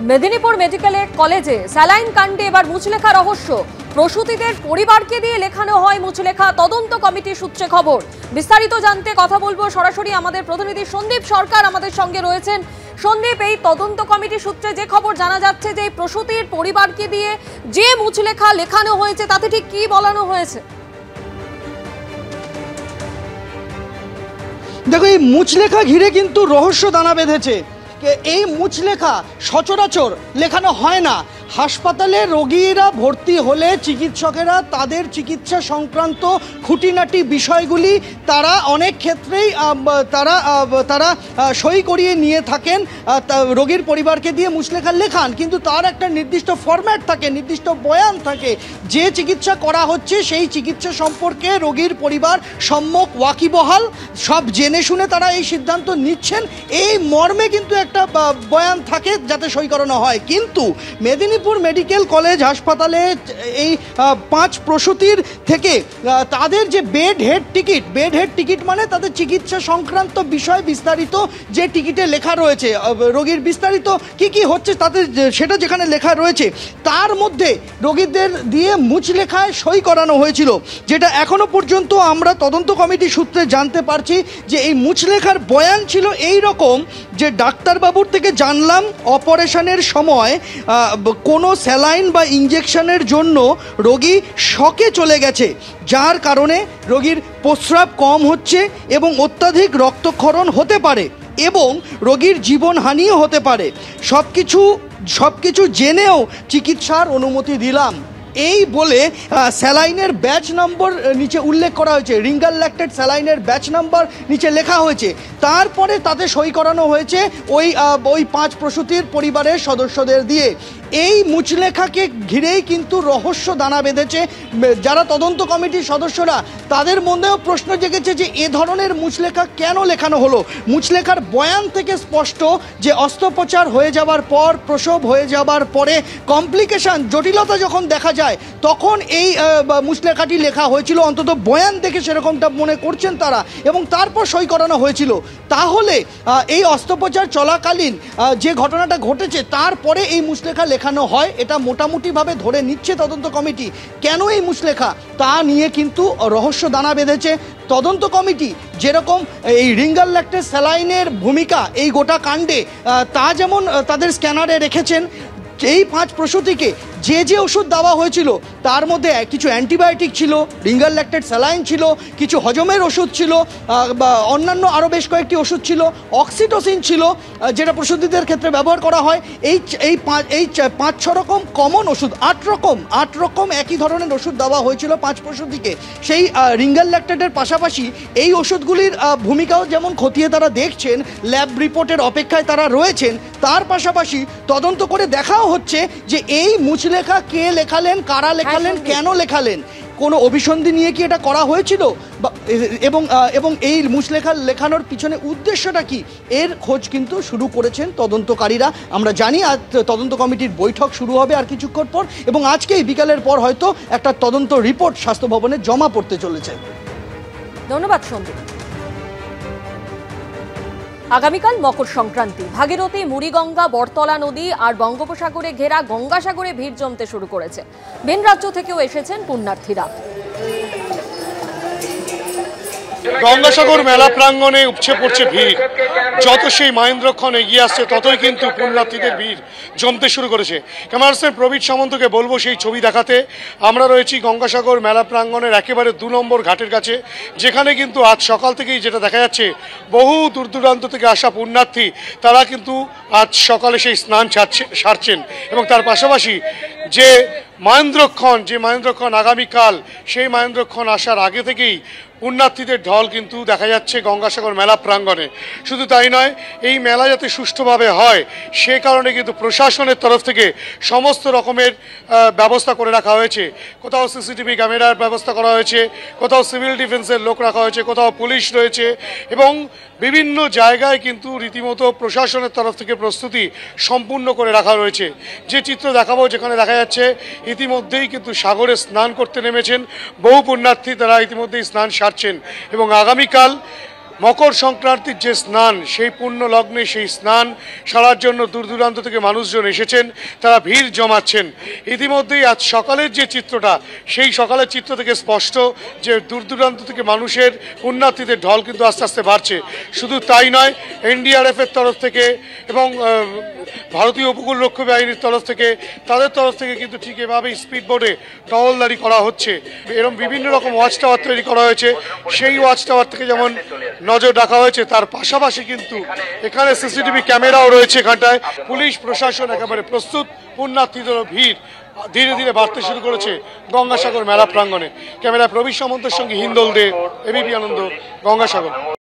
Medinipur medical কলেজে saline কাণ্ডে এবার মুচলেখা রহস্য। প্রসূতিদের পরিবারকে দিয়ে লেখানো হয় মুচলেখা। তদন্ত কমিটি সূত্রে খবর। বিস্তারিত জানতে কথা বলবো সরাসরি আমাদের প্রতিনিধি সন্দীপ সরকার আমাদের সঙ্গে রয়েছেন। সন্দীপ, এই তদন্ত কমিটি সূত্রে যে খবর জানা যাচ্ছে যে প্রসূতির পরিবারকে দিয়ে যে মুচলেখা লেখানো হয়েছে তাতে ঠিক কি বলানো হয়েছে? দেখো, এই মুচলেখা ঘিরে কিন্তু রহস্য দানা বেঁধেছে। এই মুচলেখা সচরাচর লেখানো হয় না। হাসপাতালে রোগীরা ভর্তি হলে চিকিৎসকেরা তাদের চিকিৎসা সংক্রান্ত খুঁটিনাটি বিষয়গুলি তারা অনেক ক্ষেত্রেই তারা সই করিয়ে নিয়ে থাকেন, রোগীর পরিবারকে দিয়ে মুচলেখা লেখান। কিন্তু তার একটা নির্দিষ্ট ফরম্যাট থাকে, নির্দিষ্ট বয়ান থাকে। যে চিকিৎসা করা হচ্ছে সেই চিকিৎসা সম্পর্কে রোগীর পরিবার সম্যক ওয়াকিবহাল, সব জেনে শুনে তারা এই সিদ্ধান্ত নিচ্ছেন, এই মর্মে কিন্তু একটা বয়ান থাকে যাতে সই করানো হয়। কিন্তু মেদিনীপুর মেডিকেল কলেজ হাসপাতালে এই 5 প্রসূতির থেকে তাদের যে বেড হেড টিকিট মানে তাদের চিকিৎসা সংক্রান্ত বিষয় বিস্তারিত যে টিকিটে লেখা রয়েছে, রোগীর বিস্তারিত কি কি হচ্ছে তাদের সেটা যেখানে লেখা রয়েছে, তার মধ্যে রোগীদের দিয়ে মুচলেখায় সই করানো হয়েছিল। যেটা এখনো পর্যন্ত আমরা তদন্ত কমিটি সূত্রে জানতে পারছি যে এই মুচলেখার বয়ান ছিল এই রকম যে ডাক্তারবাবুর থেকে জানলাম অপারেশনের সময় কোনো স্যালাইন বা ইঞ্জেকশনের জন্য রোগী শকে চলে গেছে, যার কারণে রোগীর প্রস্রাব কম হচ্ছে এবং অত্যাধিক রক্তক্ষরণ হতে পারে এবং রোগীর জীবনহানিও হতে পারে। সব কিছু জেনেও চিকিৎসার অনুমতি দিলাম, এই বলে স্যালাইনের ব্যাচ নম্বর নিচে উল্লেখ করা হয়েছে। রিঙ্গাল ল্যাক্টেট স্যালাইনের ব্যাচ নাম্বার নিচে লেখা হয়েছে। তারপরে তাতে সই করানো হয়েছে ওই 5 প্রসূতির পরিবারের সদস্যদের দিয়ে। এই মুচলেখাকে ঘিরেই কিন্তু রহস্য দানা বেঁধেছে। যারা তদন্ত কমিটির সদস্যরা, তাদের মধ্যেও প্রশ্ন জেগেছে যে এ ধরনের মুচলেখা কেন লেখানো হলো। মুচলেখার বয়ান থেকে স্পষ্ট যে অস্ত্রোপচার হয়ে যাওয়ার পর, প্রসব হয়ে যাবার পরে কমপ্লিকেশন, জটিলতা যখন দেখা যায় তখন এই মুচলেখাটি লেখা হয়েছিল। অন্তত বয়ান দেখে সেরকমটা মনে করছেন তারা, এবং তারপর সই করানো হয়েছিল। তাহলে এই অস্ত্রোপচার চলাকালীন যে ঘটনাটা ঘটেছে তারপরে এই মুচলেখা লেখানো হয়, এটা মোটামুটিভাবে ধরে নিচ্ছে তদন্ত কমিটি। কেন এই মুচলেখা তা নিয়ে কিন্তু রহস্য দানা বেঁধেছে তদন্ত কমিটি। যেরকম এই রিঙ্গাল ল্যাক্টেট স্যালাইনের ভূমিকা এই গোটা কাণ্ডে, তা যেমন তাদের স্ক্যানারে রেখেছেন। এই 5 প্রসূতিকে যে ওষুধ দেওয়া হয়েছিল তার মধ্যে কিছু অ্যান্টিবায়োটিক ছিল, রিঙ্গাল ল্যাক্টেট স্যালাইন ছিল, কিছু হজমের ওষুধ ছিল, বা অন্যান্য আরও বেশ কয়েকটি ওষুধ ছিল, অক্সিটোসিন ছিল যেটা প্রসূতিদের ক্ষেত্রে ব্যবহার করা হয়। এই 5-6 রকম কমন ওষুধ, 8 রকম একই ধরনের ওষুধ দেওয়া হয়েছিল 5 প্রসূতিকে। সেই রিঙ্গাল ল্যাক্টেটের পাশাপাশি এই ওষুধগুলির ভূমিকাও যেমন খতিয়ে তারা দেখছেন, ল্যাব রিপোর্টের অপেক্ষায় তারা রয়েছেন। তার পাশাপাশি তদন্ত করে দেখাও হচ্ছে যে এই মুচলেখা কে লেখালেন, কারা লেখালেন, কেন লেখালেন, কোনো অভিসন্ধি নিয়ে কি এটা করা হয়েছিল, এবং এই মুচলেখা লেখানোর পিছনে উদ্দেশ্যটা কি, এর খোঁজ কিন্তু শুরু করেছেন তদন্তকারীরা। আমরা জানি আজ তদন্ত কমিটির বৈঠক শুরু হবে আর কিছুক্ষণ পর, এবং আজকেই বিকালের পর হয়তো একটা তদন্ত রিপোর্ট স্বাস্থ্য ভবনে জমা পড়তে চলেছে। ধন্যবাদ সন্দীপ। আগামীকাল মকর সংক্রান্তি। ভাগীরথী, মুড়িগঙ্গা, বটতলা নদী আর বঙ্গোপসাগরে ঘেরা গঙ্গাসাগরে ভিড় জমতে শুরু করেছে। ভিন রাজ্য থেকেও এসেছেন পুণ্যার্থীরা। গঙ্গাসাগর মেলা প্রাঙ্গণে উপচে পড়ছে ভিড়। যত সেই মহেন্দ্রক্ষণ এগিয়ে আসছে ততই কিন্তু পুণ্যার্থীদের ভিড় জমতে শুরু করেছে। ক্যামেরাম্যান প্রবীর সামন্তকে বলবো সেই ছবি দেখাতে। আমরা রয়েছি গঙ্গাসাগর মেলা প্রাঙ্গণের একেবারে 2 নম্বর ঘাটের কাছে, যেখানে কিন্তু আজ সকাল থেকেই যেটা দেখা যাচ্ছে বহু দূর দূরান্ত থেকে আসা পুণ্যার্থী তারা কিন্তু আজ সকালে সেই স্নান সারছেন, এবং তার পাশাপাশি যে মহেন্দ্রক্ষণ আগামীকাল, সেই মহেন্দ্রক্ষণ আসার আগে থেকেই পুণ্যার্থীদের ঢল কিন্তু দেখা যাচ্ছে গঙ্গাসাগর মেলা প্রাঙ্গণে। শুধু তাই নয়, এই মেলা যাতে সুষ্ঠুভাবে হয় সে কারণে কিন্তু প্রশাসনের তরফ থেকে সমস্ত রকমের ব্যবস্থা করে রাখা হয়েছে। কোথাও সিসিটিভি ক্যামেরার ব্যবস্থা করা হয়েছে, কোথাও সিভিল ডিফেন্সের লোক রাখা হয়েছে, কোথাও পুলিশ রয়েছে, এবং বিভিন্ন জায়গায় কিন্তু রীতিমতো প্রশাসনের তরফ থেকে প্রস্তুতি সম্পূর্ণ করে রাখা রয়েছে। যে চিত্র দেখাবো, যেখানে দেখা যাচ্ছে ইতিমধ্যেই কিন্তু সাগরে স্নান করতে নেমেছেন বহু পুণ্যার্থী, তারা ইতিমধ্যেই স্নান সারছেন, এবং আগামীকাল মকর সংক্রান্তির যে স্নান, সেই পুণ্য লগ্নে সেই স্নান সারার জন্য দূর দূরান্ত থেকে মানুষজন এসেছেন, তারা ভিড় জমাচ্ছেন। ইতিমধ্যেই আজ সকালের যে চিত্রটা, সেই সকালের চিত্র থেকে স্পষ্ট যে দূর দূরান্ত থেকে মানুষের পুণ্যার্থীদের ঢল কিন্তু আস্তে আস্তে বাড়ছে। শুধু তাই নয়, এনডিআরএফের তরফ থেকে এবং ভারতীয় উপকূলরক্ষী বাহিনীর তরফ থেকে, তাদের তরফ থেকে কিন্তু ঠিক এভাবেই স্পিড বোটে টহলদারি করা হচ্ছে। এরকম বিভিন্ন রকম ওয়াচ টাওয়ার তৈরি করা হয়েছে। সেই ওয়াচ টাওয়ার থেকে যেমন নজর রাখা হয়েছে, তার পাশাপাশি কিন্তু এখানে সিসিটিভি ক্যামেরাও রয়েছে। এখানটায় পুলিশ প্রশাসন একেবারে প্রস্তুত। পুণ্যার্থীদের ভিড় ধীরে ধীরে বাড়তে শুরু করেছে গঙ্গাসাগর মেলা প্রাঙ্গণে। ক্যামেরা প্রবীর সামন্তের সঙ্গে হিন্দল দে, এবিপি আনন্দ, গঙ্গাসাগর।